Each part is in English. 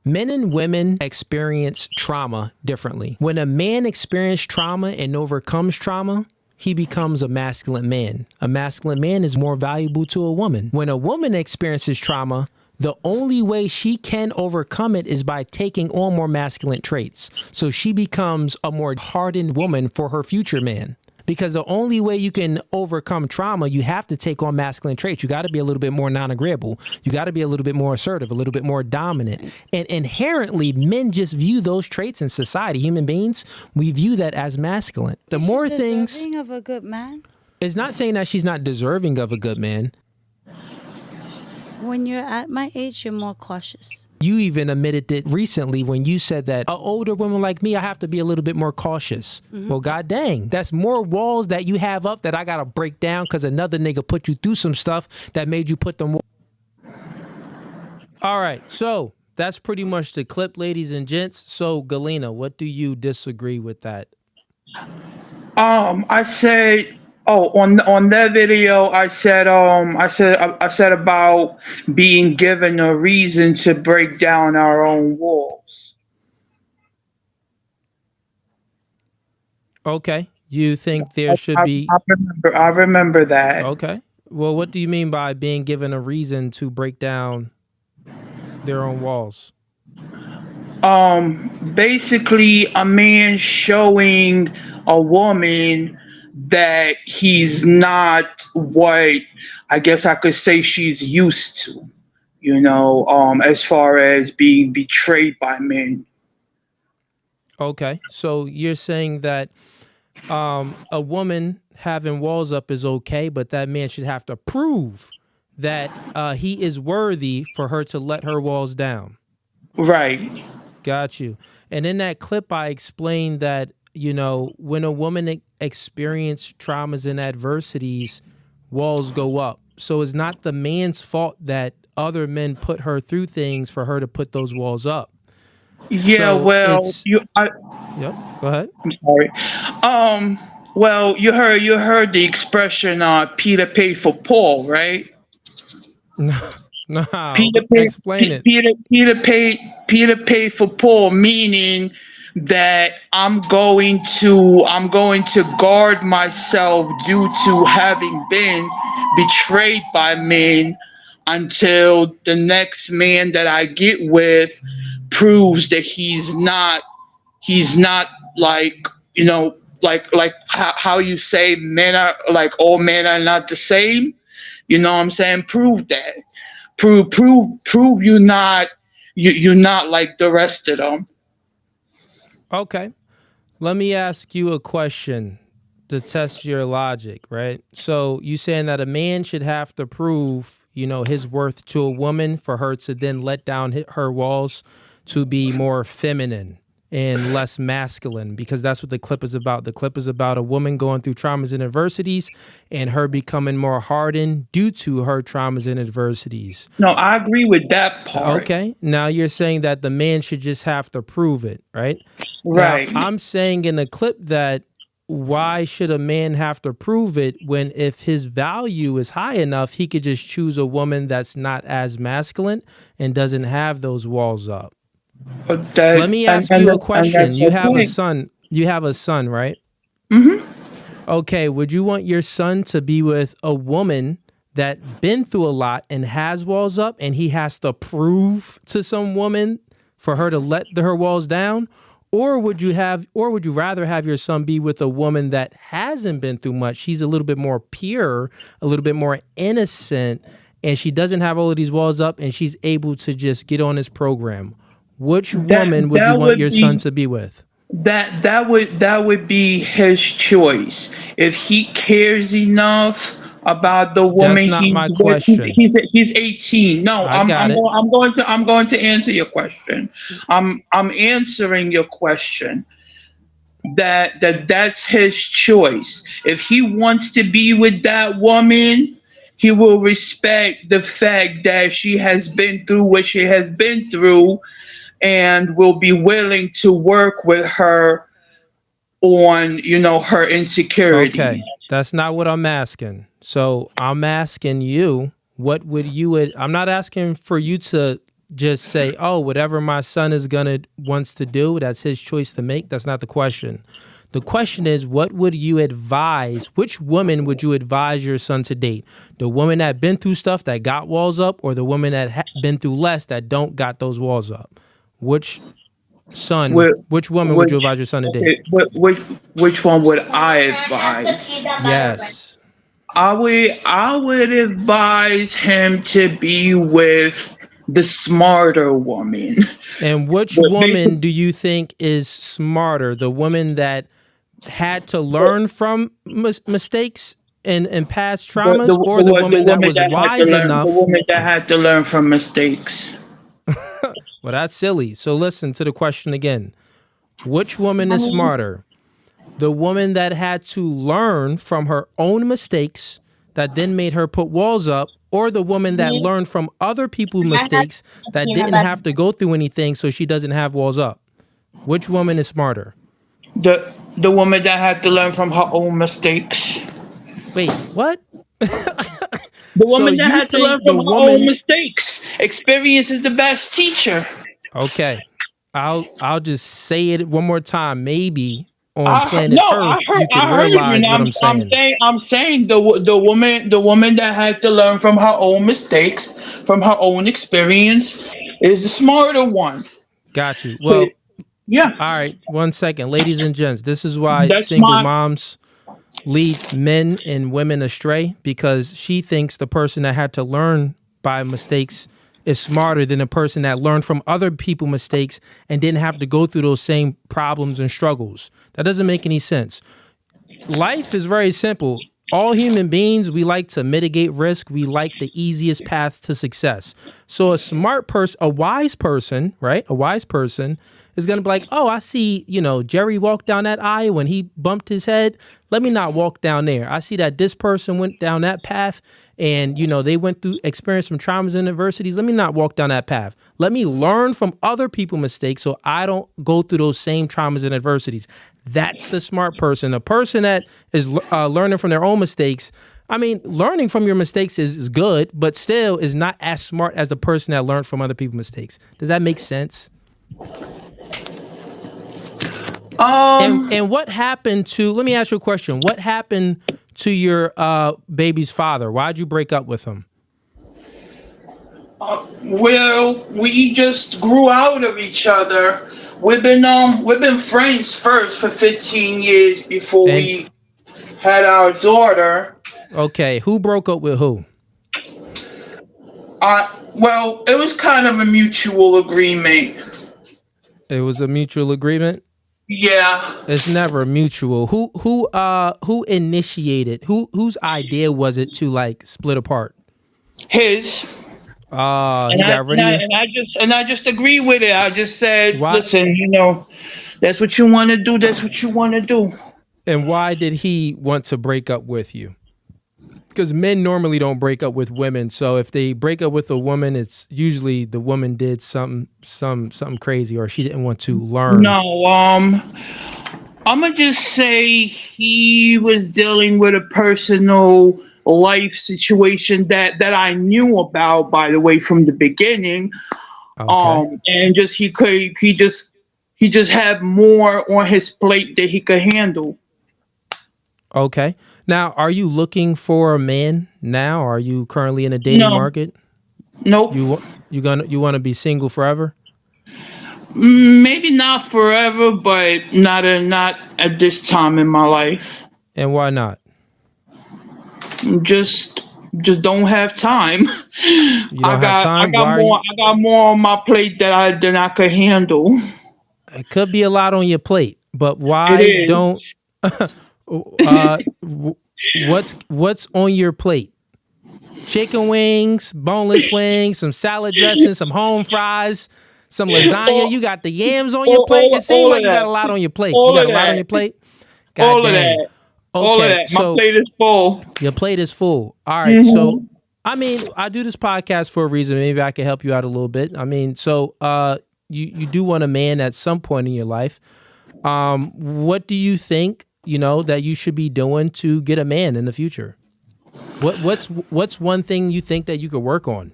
Men and women experience trauma differently. When a man experiences trauma and overcomes trauma, he becomes a masculine man. A masculine man is more valuable to a woman. When a woman experiences trauma, the only way she can overcome it is by taking on more masculine traits. So she becomes a more hardened woman for her future man. Because the only way you can overcome trauma, you have to take on masculine traits. You got to be a little bit more non-agreeable. You got to be a little bit more assertive, a little bit more dominant. And inherently, men just view those traits in society. Human beings, we view that as masculine. The more things... Deserving of a good man? It's not saying that she's not deserving of a good man. When you're at my age, you're more cautious. You even admitted it recently when you said that an older woman like me, I have to be a little bit more cautious. Mm-hmm. Well, god dang, that's more walls that you have up that I got to break down because another nigga put you through some stuff that made you put them. All right, so that's pretty much the clip, ladies and gents. So, Galena, what do you disagree with that? I said, on that video, I said about being given a reason to break down our own walls. Okay, you think there should be? I remember that. Okay, well, what do you mean by being given a reason to break down their own walls? Basically, a man showing a woman that he's not what I guess I could say she's used to, as far as being betrayed by men. Okay, so you're saying that a woman having walls up is okay, but that man should have to prove that he is worthy for her to let her walls down. Right. Got you. And in that clip, I explained that, when a woman experiences traumas and adversities, walls go up. So it's not the man's fault that other men put her through things for her to put those walls up. Yeah, so well, Yep, go ahead. I'm sorry. Well, you heard the expression Peter paid for Paul, right? No, explain it. Peter paid for Paul, meaning that I'm going to guard myself due to having been betrayed by men until the next man that I get with proves that he's not like, like how you say men are like all men are not the same. You know what I'm saying? Prove that. Prove you're not like the rest of them. Okay. Let me ask you a question to test your logic, right? So you saying that a man should have to prove, his worth to a woman for her to then let down her walls to be more feminine and less masculine, because that's what the clip is about. The clip is about a woman going through traumas and adversities and her becoming more hardened due to her traumas and adversities. No, I agree with that part. Okay. Now you're saying that the man should just have to prove it, right? Right. Now, I'm saying in the clip that why should a man have to prove it when if his value is high enough, he could just choose a woman that's not as masculine and doesn't have those walls up? Let me ask you a question. You have a son. You have a son, right? Mm-hmm. Okay. Would you want your son to be with a woman that been through a lot and has walls up, and he has to prove to some woman for her to let her walls down? Or would you rather have your son be with a woman that hasn't been through much? She's a little bit more pure, a little bit more innocent, and she doesn't have all of these walls up, and she's able to just get on this program. Which woman would you want your son to be with? That would be his choice. If he cares enough about the woman, that's not my question. He's 18. No, I'm going to answer your question. I'm answering your question. That's his choice. If he wants to be with that woman, he will respect the fact that she has been through what she has been through, and will be willing to work with her on, her insecurity. Okay, that's not what I'm asking. So I'm asking you, I'm not asking for you to just say, oh, whatever my son wants to do, that's his choice to make. That's not the question. The question is, what would you advise? Which woman would you advise your son to date? The woman that been through stuff that got walls up, or the woman that been through less that don't got those walls up? Which woman would you advise your son to date? Which one would I advise? Yes. I would advise him to be with the smarter woman. And which woman do you think is smarter? The woman that had to learn from mistakes and past traumas, or the woman that was wise enough? The woman that had to learn from mistakes. Well, that's silly. So listen to the question again. Which woman is smarter? The woman that had to learn from her own mistakes that then made her put walls up, or the woman that learned from other people's mistakes that didn't have to go through anything so she doesn't have walls up? Which woman is smarter? The woman that had to learn from her own mistakes. Wait, what? The woman that had to learn from her own mistakes. Experience is the best teacher. Okay. I'll just say it one more time. Maybe on planet Earth you can realize what I'm saying. I'm saying the woman that had to learn from her own mistakes, from her own experience, is the smarter one. Got you. Well, yeah. All right. 1 second. Ladies and gents, this is why single moms lead men and women astray, because she thinks the person that had to learn by mistakes is smarter than the person that learned from other people's mistakes and didn't have to go through those same problems and struggles. That doesn't make any sense. Life is very simple. All human beings, we like to mitigate risk. We like the easiest path to success. So a smart person, a wise person, right? A wise person is going to be like, oh, I see, Jerry walked down that aisle when he bumped his head. Let me not walk down there. I see that this person went down that path and, they experienced some traumas and adversities. Let me not walk down that path. Let me learn from other people's mistakes so I don't go through those same traumas and adversities. That's the smart person. The person that is learning from their own mistakes, learning from your mistakes is good, but still is not as smart as the person that learned from other people's mistakes. Does that make sense? And what happened to, let me ask you a question. What happened to your baby's father? Why'd you break up with him? Well, we just grew out of each other. We've been friends first for 15 years before we had our daughter. Okay, who broke up with who? Well, it was kind of a mutual agreement. It was a mutual agreement? Yeah. It's never mutual. Who initiated? Whose idea was it to split apart? His. He got rid of you? And I just agree with it. I just said, listen, that's what you want to do. That's what you want to do. And why did he want to break up with you? Because men normally don't break up with women. So if they break up with a woman, it's usually the woman did something crazy, or she didn't want to learn. No, I'm gonna just say he was dealing with a personal life situation that I knew about, by the way, from the beginning. Okay. And he just had more on his plate that he could handle. Okay. Now, are you looking for a man now? Are you currently in a dating market? Nope. You want to be single forever? Maybe not forever, but not at this time in my life. And why not? Just don't have time. You don't have time? I got more on my plate than I could handle. It could be a lot on your plate, but why don't? What's on your plate? Chicken wings, boneless wings, some salad dressing, some home fries, some lasagna. You got the yams on your plate. It seems like you got a lot on your plate. You got a lot on your plate? All of that. All of that. My plate is full. Your plate is full. All right. So, I do this podcast for a reason. Maybe I can help you out a little bit. You do want a man at some point in your life. What do you think, that you should be doing to get a man in the future? What's one thing you think that you could work on?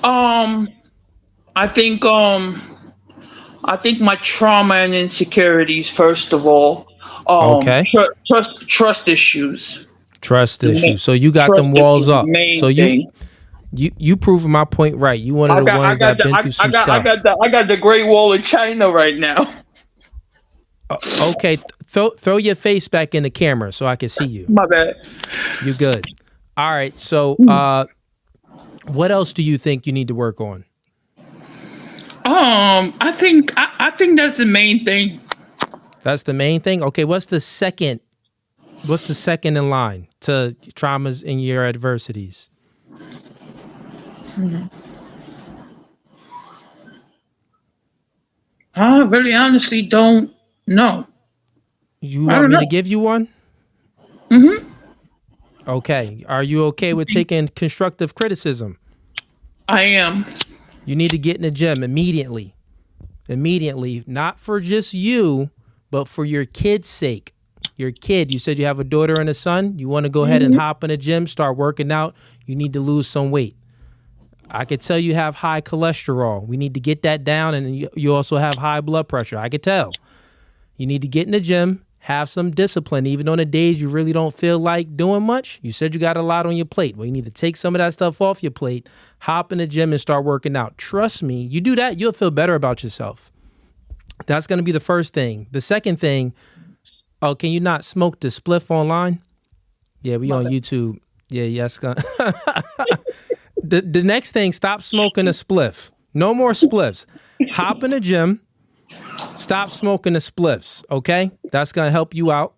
Um, I think I think my trauma and insecurities, first of all, Okay. trust issues. Trust The main, issues. So you got trust them walls issues, the up. So main you thing. you proving my point right. You one of the ones that been through some stuff. I got the Great Wall of China right now. Okay, throw your face back in the camera so I can see you. My bad. You good? All right. So, what else do you think you need to work on? I think that's the main thing. That's the main thing. Okay. What's the second? What's the second in line to traumas and your adversities? I really honestly don't know. You I want don't me to know. give you one? Mm-hmm. Okay. Are you okay with taking constructive criticism? I am. You need to get in the gym immediately. Immediately, not for just you, but for your kid's sake. Your kid, you said you have a daughter and a son. You want to go ahead and hop in the gym, start working out. You need to lose some weight. I could tell you have high cholesterol. We need to get that down, and you also have high blood pressure. I could tell. You need to get in the gym, have some discipline, even on the days you really don't feel like doing much. You said you got a lot on your plate. Well, you need to take some of that stuff off your plate, hop in the gym, and start working out. Trust me, you do that, you'll feel better about yourself. That's going to be the first thing. The second thing, oh, can you not smoke the spliff online? Yeah, we on YouTube. Yeah, yes. The next thing, stop smoking a spliff. No more spliffs. Hop in the gym. Stop smoking the spliffs. Okay, that's gonna help you out.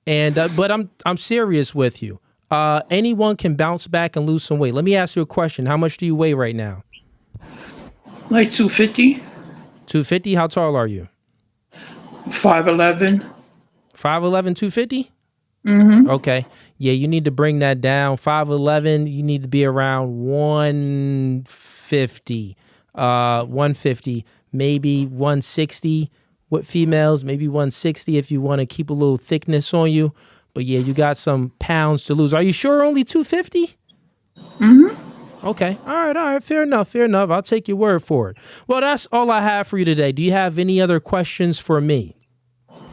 And but I'm serious with you. Anyone can bounce back and lose some weight. Let me ask you a question. How much do you weigh right now? Like 250, 250. How tall are you? 5'11". 5'11", 250? Mm-hmm. Okay. Yeah, you need to bring that down. 5'11", you need to be around 150. 150, maybe 160 with females, maybe 160 if you want to keep a little thickness on you. But yeah, you got some pounds to lose. Are you sure only 250? Mm-hmm. Okay. All right. Fair enough. I'll take your word for it. Well, that's all I have for you today. Do you have any other questions for me?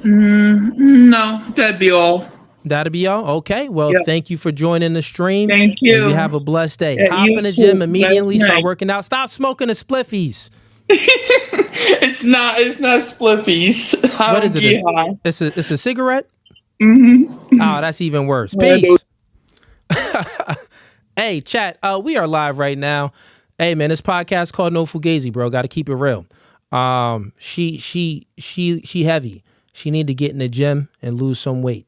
No, that'd be all. That'll be all? Okay. Well, Yeah. thank you for joining the stream. Thank you. And you have a blessed day. Yeah, Hop you in the too. gym immediately. Blessed Start night. working out. Stop smoking the spliffies. It's not spliffies. What is it? It's a cigarette? Mm-hmm. Oh, that's even worse. Yeah, Peace. Hey, chat. We are live right now. Hey, man, this podcast called No Fugazi, bro. Got to keep it real. She heavy. She need to get in the gym and lose some weight.